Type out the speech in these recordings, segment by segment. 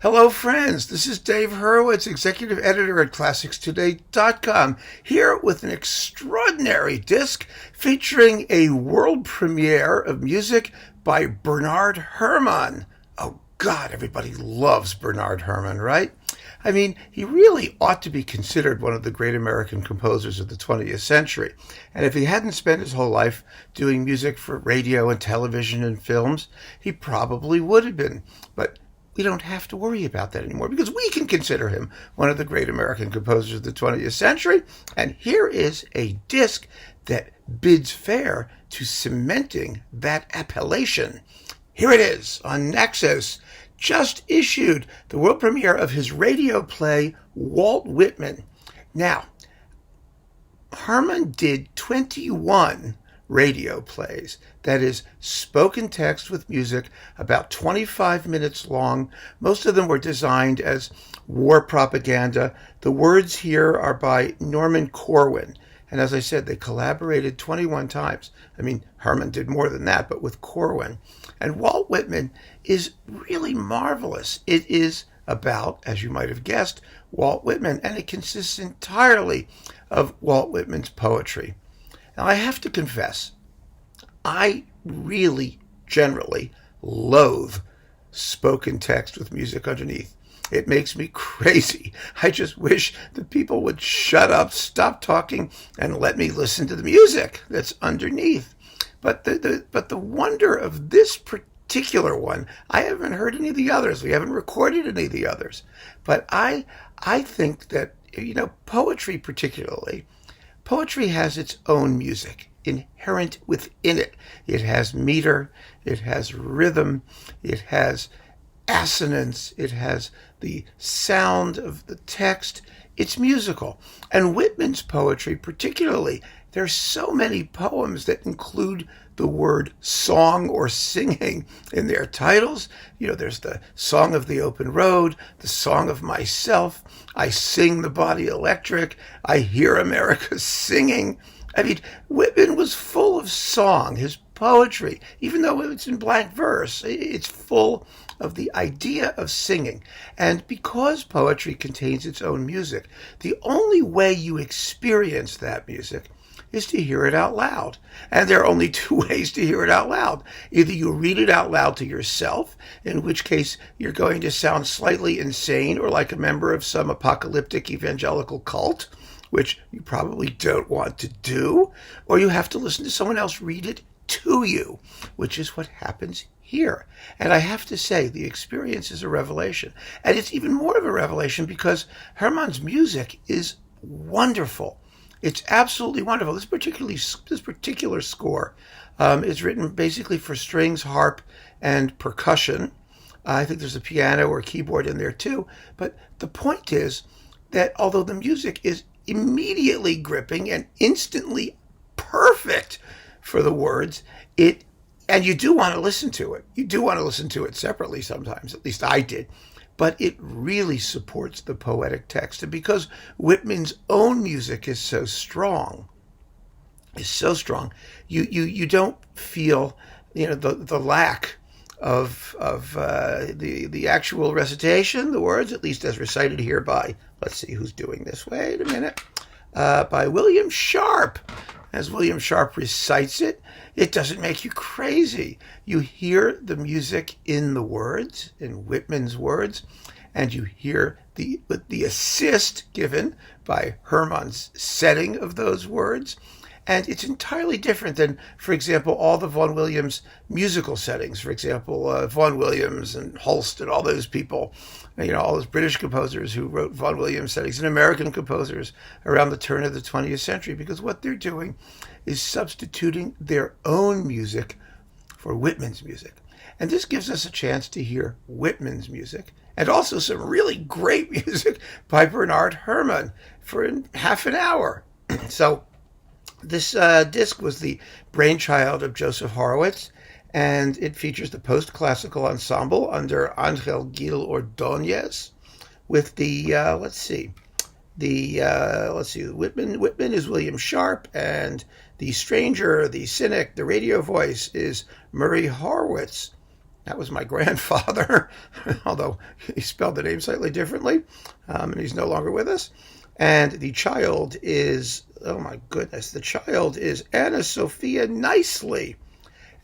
Hello, friends. This is Dave Hurwitz, executive editor at ClassicsToday.com, here with an extraordinary disc featuring a world premiere of music by Bernard Herrmann. Oh, God, everybody loves Bernard Herrmann, right? I mean, he really ought to be considered one of the great American composers of the 20th century. And if he hadn't spent his whole life doing music for radio and television and films, he probably would have been. But we don't have to worry about that anymore because we can consider him one of the great American composers of the 20th century. And here is a disc that bids fair to cementing that appellation. Here it is on Naxos, just issued the world premiere of his radio play, Walt Whitman. Now, Herrmann did 21 radio plays, that is, spoken text with music, about 25 minutes long. Most of them were designed as war propaganda. The words here are by Norman Corwin. And as I said, they collaborated 21 times. I mean, Herrmann did more than that, but with Corwin. And Walt Whitman is really marvelous. It is about, as you might have guessed, Walt Whitman, and it consists entirely of Walt Whitman's poetry. Now, I have to confess, I really generally loathe spoken text with music underneath. It makes me crazy. I just wish that people would shut up, stop talking, and let me listen to the music that's underneath. But the wonder of this particular one, I haven't heard any of the others. We haven't recorded any of the others. But I think that, poetry particularly, poetry has its own music inherent within it. It has meter, it has rhythm, it has assonance, it has the sound of the text. It's musical. And Whitman's poetry particularly, there's so many poems that include the word song or singing in their titles. There's the Song of the Open Road, the Song of Myself, I Sing the Body Electric, I Hear America Singing. I mean, Whitman was full of song. His poetry, even though it's in blank verse, it's full of the idea of singing. And because poetry contains its own music, the only way you experience that music is to hear it out loud. And there are only two ways to hear it out loud. Either you read it out loud to yourself, in which case you're going to sound slightly insane or like a member of some apocalyptic evangelical cult, which you probably don't want to do, or you have to listen to someone else read it to you, which is what happens here. And I have to say, the experience is a revelation. And it's even more of a revelation because Herrmann's music is wonderful. It's absolutely wonderful. This particular score is written basically for strings, harp, and percussion. I think there's a piano or keyboard in there too. But the point is that although the music is immediately gripping and instantly perfect for the words, and you do want to listen to it. You do want to listen to it separately sometimes, at least I did. But it really supports the poetic text. And because Whitman's own music is so strong, you don't feel the lack of the actual recitation, the words, at least as recited here by, let's see who's doing this. Wait a minute. By William Sharp. As William Sharp recites it, it doesn't make you crazy. You hear the music in the words, in Whitman's words, and you hear the assist given by Herrmann's setting of those words. And it's entirely different than, for example, all the Vaughan Williams musical settings. For example, Vaughan Williams and Holst and all those people, all those British composers who wrote Vaughan Williams settings and American composers around the turn of the 20th century, because what they're doing is substituting their own music for Whitman's music. And this gives us a chance to hear Whitman's music and also some really great music by Bernard Herrmann for half an hour. So this disc was the brainchild of Joseph Horowitz, and it features the PostClassical Ensemble under Angel Gil Ordóñez with the, Whitman is William Sharp, and the stranger, the cynic, the radio voice is Murray Horwitz. That was my grandfather, although he spelled the name slightly differently, and he's no longer with us. And the child is, oh my goodness, the child is Anna Sophia Nicely.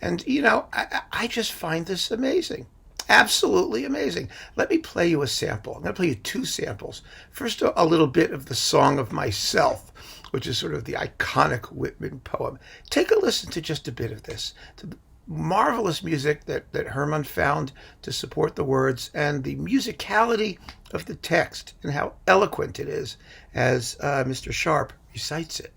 And, I just find this amazing. Absolutely amazing. Let me play you a sample. I'm going to play you two samples. First, a little bit of the Song of Myself, which is sort of the iconic Whitman poem. Take a listen to just a bit of this, to the marvelous music that Herrmann found to support the words, and the musicality of the text, and how eloquent it is as Mr. Sharp recites it.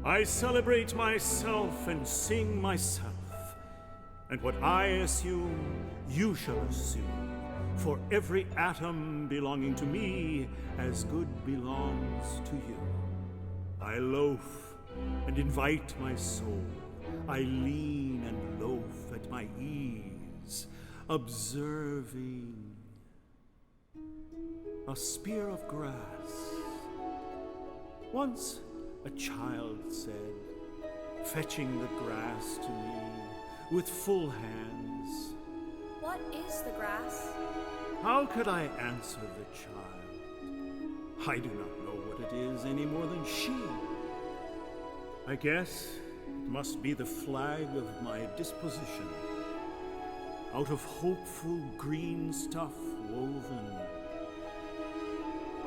I celebrate myself and sing myself, and what I assume, you shall assume, for every atom belonging to me as good belongs to you. I loaf and invite my soul, I lean and loaf at my ease, observing a spear of grass. Once a child said, fetching the grass to me with full hands, "What is the grass?" How could I answer the child? I do not know what it is any more than she. I guess it must be the flag of my disposition, out of hopeful green stuff woven.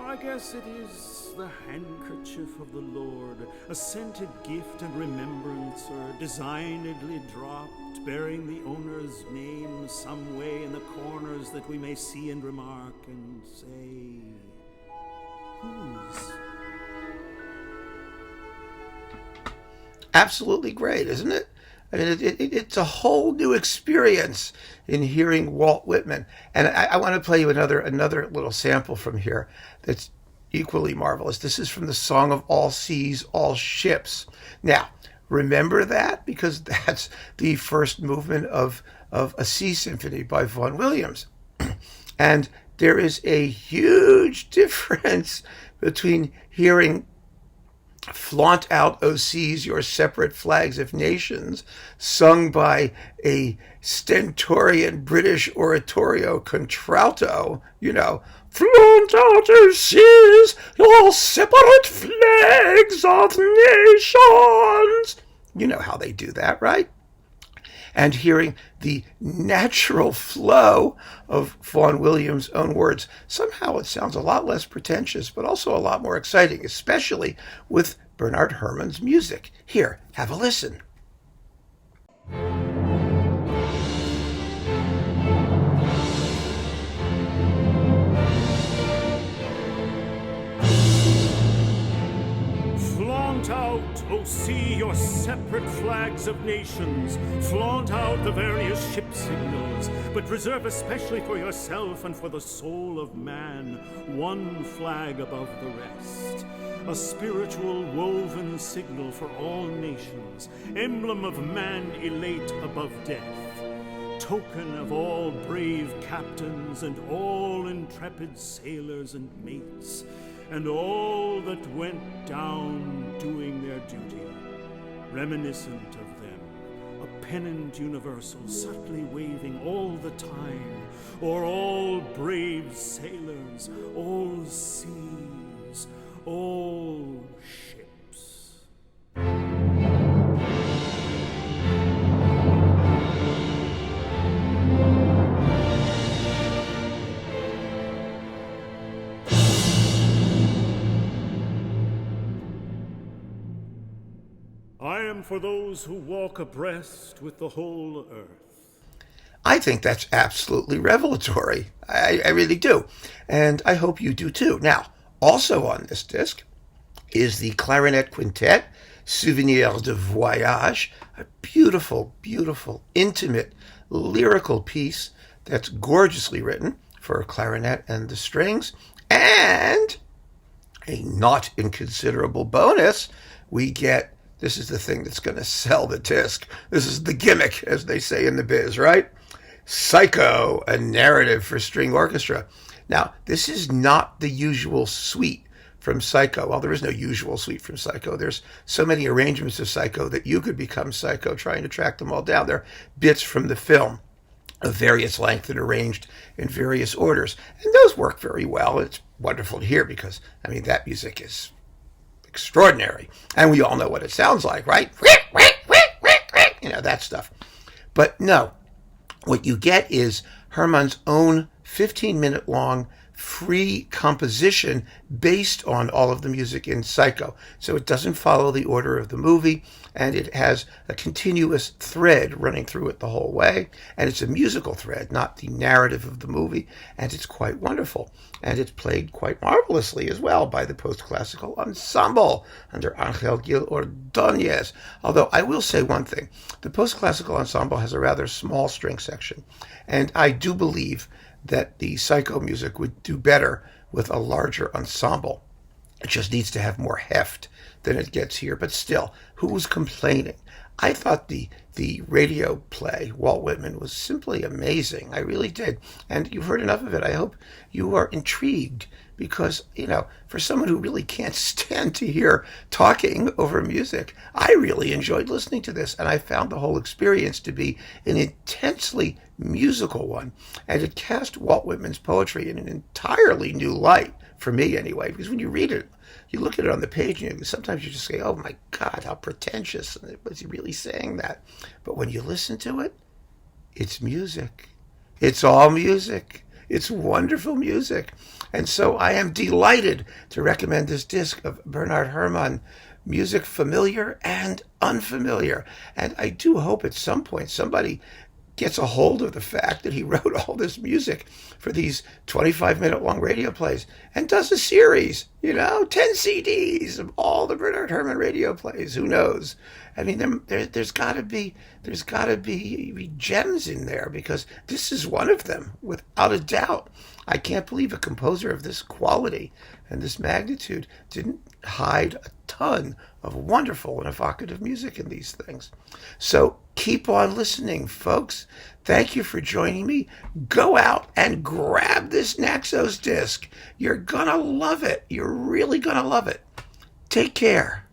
I guess it is the handkerchief of the Lord, a scented gift and remembrancer, designedly dropped, bearing the owner's name some way in the corners that we may see and remark and say, whose? Absolutely great, isn't it? I mean, it's a whole new experience in hearing Walt Whitman. And I want to play you another little sample from here that's equally marvelous. This is from the Song of All Seas, All Ships. Now, remember that? Because that's the first movement of a sea symphony by Vaughan Williams. And there is a huge difference between hearing "Flaunt out, O seas, your separate flags of nations," sung by a stentorian British oratorio contralto, "Flaunt out, O seas, your separate flags of nations." You know how they do that, right? And hearing the natural flow of Vaughan Williams' own words, somehow it sounds a lot less pretentious, but also a lot more exciting, especially with Bernard Herrmann's music. Here, have a listen. Flaunt out, O sea, your separate flags of nations. Flaunt out the various ship signals, but reserve especially for yourself and for the soul of man one flag above the rest. A spiritual woven signal for all nations, emblem of man elate above death, token of all brave captains and all intrepid sailors and mates, and all that went down doing their duty, reminiscent of them, a pennant universal subtly waving all the time o'er all brave sailors, all seas, all ships. I am for those who walk abreast with the whole earth. I think that's absolutely revelatory. I really do. And I hope you do too. Now, also on this disc is the clarinet quintet, Souvenir de Voyage, a beautiful, beautiful, intimate, lyrical piece that's gorgeously written for clarinet and the strings. And a not inconsiderable bonus, we get, this is the thing that's going to sell the disc. This is the gimmick, as they say in the biz, right? Psycho, a narrative for string orchestra. Now, this is not the usual suite from Psycho. Well, there is no usual suite from Psycho. There's so many arrangements of Psycho that you could become Psycho trying to track them all down. They're bits from the film of various length and arranged in various orders. And those work very well. It's wonderful to hear because, I mean, that music is extraordinary. And we all know what it sounds like, right? You know, that stuff. But no, what you get is Herrmann's own 15-minute long free composition based on all of the music in Psycho. So it doesn't follow the order of the movie, and it has a continuous thread running through it the whole way. And it's a musical thread, not the narrative of the movie, and it's quite wonderful. And it's played quite marvelously as well by the PostClassical Ensemble under Angel Gil Ordóñez. Although I will say one thing, the PostClassical Ensemble has a rather small string section, and I do believe that the Psycho music would do better with a larger ensemble. It just needs to have more heft than it gets here. But still, who was complaining? I thought the radio play, Walt Whitman, was simply amazing. I really did. And you've heard enough of it. I hope you are intrigued because, you know, for someone who really can't stand to hear talking over music, I really enjoyed listening to this. And I found the whole experience to be an intensely musical one. And it cast Walt Whitman's poetry in an entirely new light, for me anyway, because when you read it, you look at it on the page and sometimes you just say, oh my God, how pretentious. Was he really saying that? But when you listen to it, it's music. It's all music. It's wonderful music. And so I am delighted to recommend this disc of Bernard Herrmann, music familiar and unfamiliar. And I do hope at some point somebody gets a hold of the fact that he wrote all this music for these 25-minute long radio plays and does a series, 10 CDs of all the Bernard Herrmann radio plays. Who knows? I mean, there's got to be gems in there because this is one of them, without a doubt. I can't believe a composer of this quality and this magnitude didn't hide a ton of wonderful and evocative music in these things. So keep on listening, folks. Thank you for joining me. Go out and grab this Naxos disc. You're going to love it. You're really going to love it. Take care.